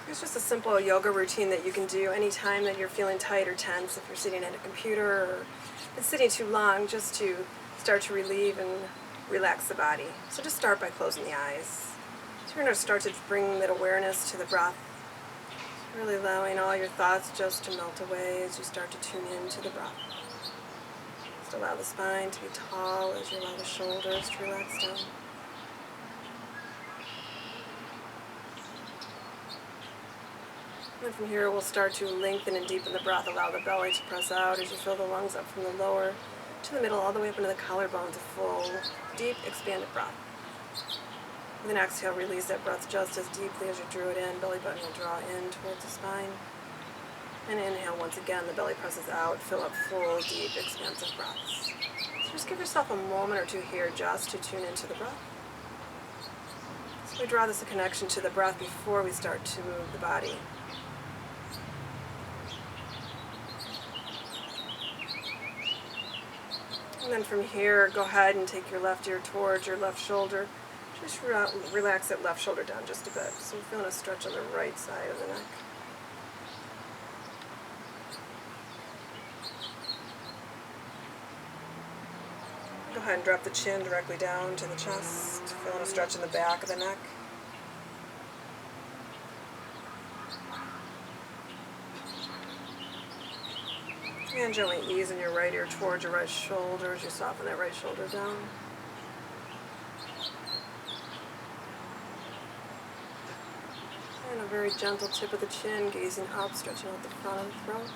It's just a simple yoga routine that you can do anytime that you're feeling tight or tense, if you're sitting at a computer or it's sitting too long, just to start to relieve and relax the body. So just start by closing the eyes. So you're going to start to bring that awareness to the breath, really allowing all your thoughts just to melt away as you start to tune into the breath. Just allow the spine to be tall as you allow the shoulders to relax down. And from here, we'll start to lengthen and deepen the breath. Allow the belly to press out as you fill the lungs up from the lower to the middle, all the way up into the collarbones. A full, deep, expanded breath. With an exhale, release that breath just as deeply as you drew it in. Belly button will draw in towards the spine. And inhale once again. The belly presses out. Fill up full, deep, expansive breaths. So just give yourself a moment or two here just to tune into the breath. So we draw this a connection to the breath before we start to move the body. And then from here, go ahead and take your left ear towards your left shoulder. Just relax that left shoulder down just a bit. So we're feeling a stretch on the right side of the neck. Go ahead and drop the chin directly down to the chest. Feeling a stretch in the back of the neck. And gently ease in your right ear towards your right shoulder as you soften that right shoulder down. And a very gentle tip of the chin, gazing up, stretching out the front of the throat.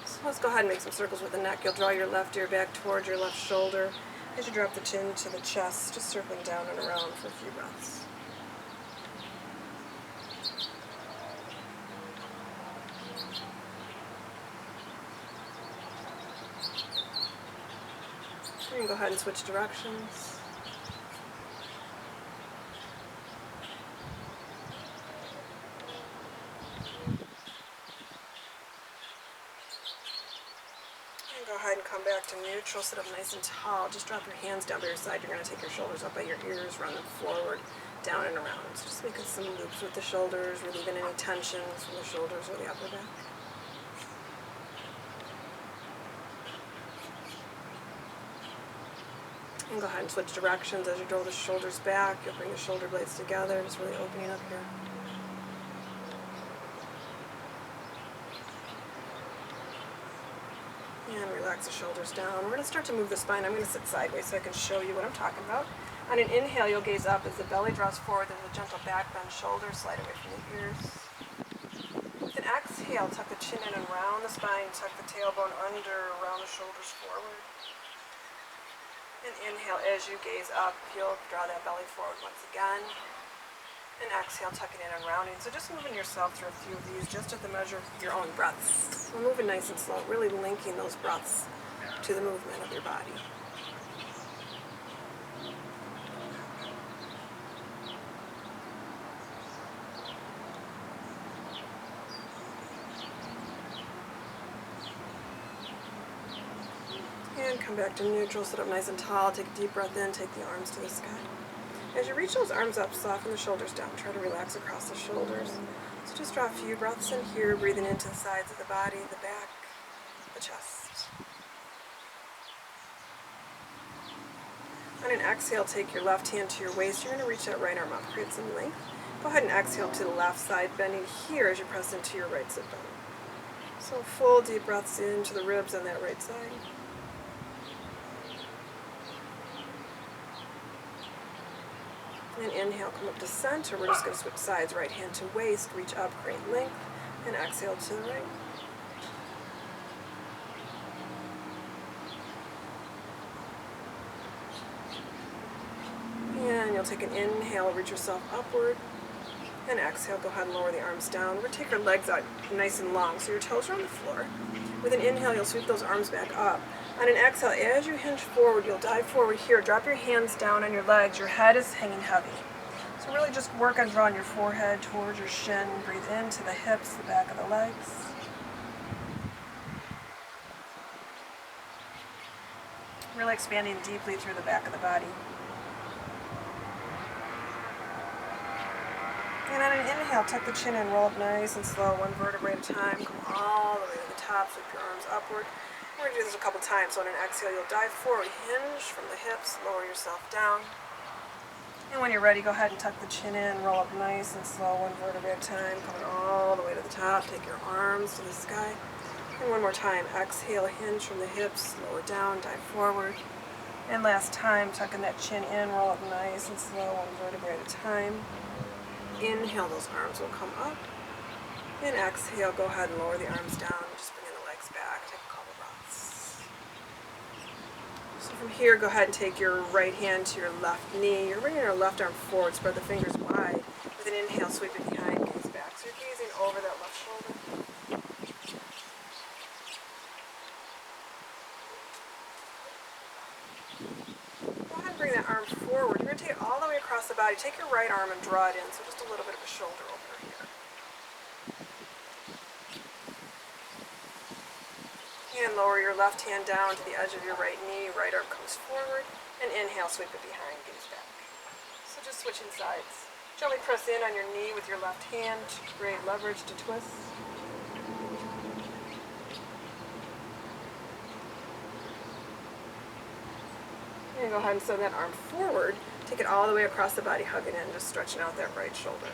So let's go ahead and make some circles with the neck. You'll draw your left ear back towards your left shoulder as you drop the chin to the chest, just circling down and around for a few breaths. You can go ahead and switch directions. And go ahead and come back to neutral. Sit up nice and tall. Just drop your hands down by your side. You're going to take your shoulders up by your ears, run them forward, down and around. So just making some loops with the shoulders, relieving any tension from the shoulders or the upper back. And go ahead and switch directions as you draw the shoulders back. You'll bring the shoulder blades together, just really opening up here. And relax the shoulders down. We're going to start to move the spine. I'm going to sit sideways so I can show you what I'm talking about. On an inhale, you'll gaze up as the belly draws forward. There's a gentle back bend, shoulders slide away from the ears. With an exhale, tuck the chin in and round the spine. Tuck the tailbone under, round the shoulders forward. And inhale as you gaze up, you'll draw that belly forward once again. And exhale, tucking in and rounding. So just moving yourself through a few of these, just at the measure of your own breaths. We're moving nice and slow, really linking those breaths to the movement of your body. And come back to neutral, sit up nice and tall, take a deep breath in, take the arms to the sky. As you reach those arms up, soften the shoulders down, try to relax across the shoulders. So just draw a few breaths in here, breathing into the sides of the body, the back, the chest. On an exhale, take your left hand to your waist. You're going to reach that right arm up, create some length. Go ahead and exhale to the left side, bending here as you press into your right sit bone. So full deep breaths into the ribs on that right side. And inhale, come up to center. We're just going to switch sides, right hand to waist, reach up, create length, and exhale to the right. And you'll take an inhale, reach yourself upward, and exhale, go ahead and lower the arms down. We'll take your legs out nice and long, so your toes are on the floor. With an inhale, you'll sweep those arms back up. On an exhale, as you hinge forward, you'll dive forward here. Drop your hands down on your legs. Your head is hanging heavy. So really just work on drawing your forehead towards your shin. Breathe into the hips, the back of the legs. Really expanding deeply through the back of the body. And on an inhale, tuck the chin in, roll up nice and slow, one vertebrae at a time. Come all the way to the top, sweep your arms upward. We're going to do this a couple times. So on an exhale, you'll dive forward, hinge from the hips, lower yourself down. And when you're ready, go ahead and tuck the chin in, roll up nice and slow, one vertebrae at a time, coming all the way to the top. Take your arms to the sky. And one more time, exhale, hinge from the hips, lower down, dive forward. And last time, tucking that chin in, roll up nice and slow, one vertebrae at a time. Inhale, those arms will come up. And exhale, go ahead and lower the arms down. Just bring the legs back. Take a couple breaths. So from here, go ahead and take your right hand to your left knee. You're bringing your left arm forward. Spread the fingers wide. With an inhale, sweep it behind, gaze back. So you're gazing over that left shoulder. Go ahead and bring that arm forward. You're going to take it all the way across the body. Take your right arm and draw it in. So just a little bit of a shoulder opener here. And lower your left hand down to the edge of your right knee. Right arm comes forward. And inhale, sweep it behind, gaze back. So just switching sides. Gently press in on your knee with your left hand to create leverage to twist. And go ahead and send that arm forward. Take it all the way across the body, hug it in, just stretching out that right shoulder.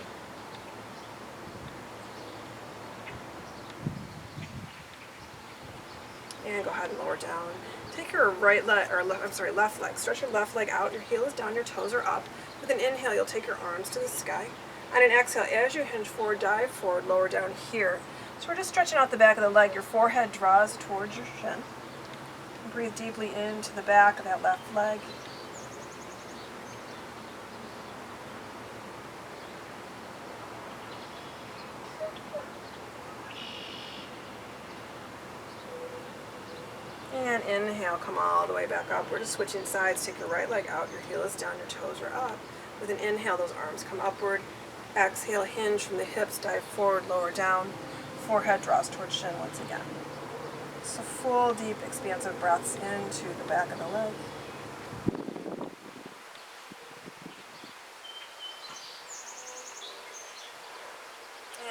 And go ahead and lower down. Take your left leg. Stretch your left leg out. Your heel is down, your toes are up. With an inhale, you'll take your arms to the sky. On an exhale, as you hinge forward, dive forward, lower down here. So we're just stretching out the back of the leg. Your forehead draws towards your shin. Breathe deeply into the back of that left leg. And inhale, come all the way back up. We're just switching sides. Take your right leg out, your heel is down, your toes are up. With an inhale, those arms come upward. Exhale, hinge from the hips, dive forward, lower down. Forehead draws towards shin once again. So full, deep, expansive breaths into the back of the leg.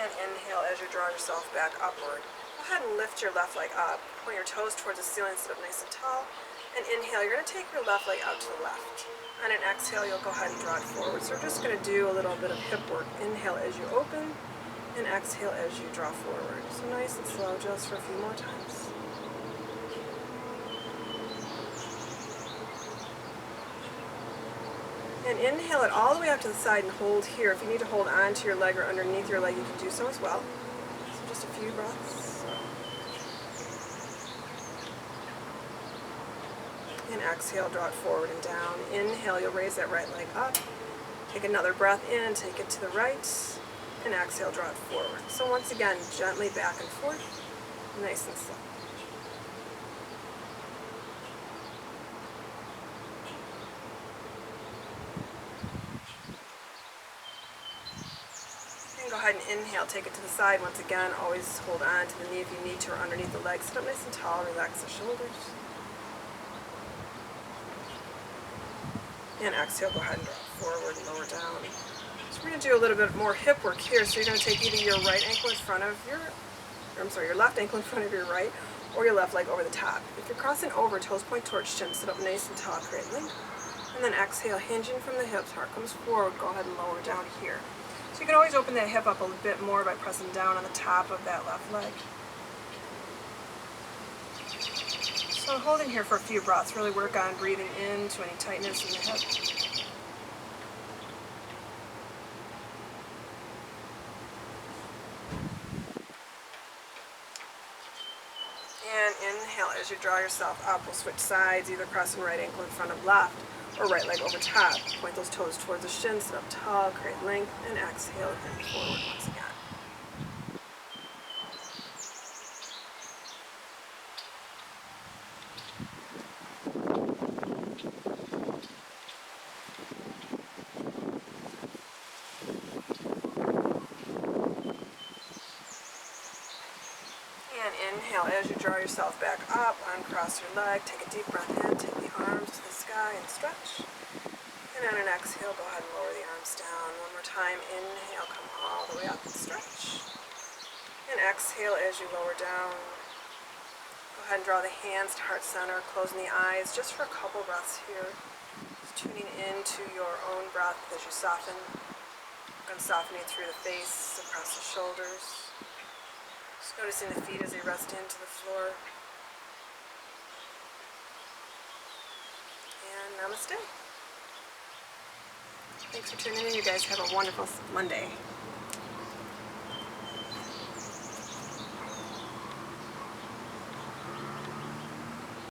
And inhale as you draw yourself back upward. Go ahead and lift your left leg up. Point your toes towards the ceiling, sit up nice and tall. And inhale, you're going to take your left leg out to the left. On an exhale, you'll go ahead and draw it forward. So we're just going to do a little bit of hip work. Inhale as you open, and exhale as you draw forward. So nice and slow, just for a few more times. And inhale it all the way up to the side and hold here. If you need to hold onto your leg or underneath your leg, you can do so as well. So just a few breaths. And exhale, draw it forward and down. Inhale, you'll raise that right leg up. Take another breath in, take it to the right. And exhale, draw it forward. So once again, gently back and forth, nice and slow. And go ahead and inhale, take it to the side. Once again, always hold on to the knee if you need to or underneath the leg. Sit up nice and tall, relax the shoulders. And exhale, go ahead and drop forward and lower down. So we're going to do a little bit more hip work here. So you're going to take either your right ankle in front of your left ankle in front of your right, or your left leg over the top. If you're crossing over, toes point towards chin, sit up nice and tall, create length. And then exhale, hinging from the hips, heart comes forward, go ahead and lower down here. So you can always open that hip up a little bit more by pressing down on the top of that left leg. So holding here for a few breaths, really work on breathing into any tightness in the hip. And inhale as you draw yourself up. We'll switch sides, either crossing right ankle in front of left or right leg over top. Point those toes towards the shin, sit up tall, create length, and exhale and forward once again. Inhale as you draw yourself back up, uncross your leg, take a deep breath in, take the arms to the sky and stretch. And And on an exhale, go ahead and lower the arms down. One more time. Inhale, come all the way up and stretch. And exhale as you lower down. Go ahead and draw the hands to heart center, closing the eyes just for a couple breaths here. Just tuning into your own breath as you soften. I'm softening through the face, across the shoulders. Just noticing the feet as they rest into the floor. And namaste. Thanks for tuning in. You guys have a wonderful Monday.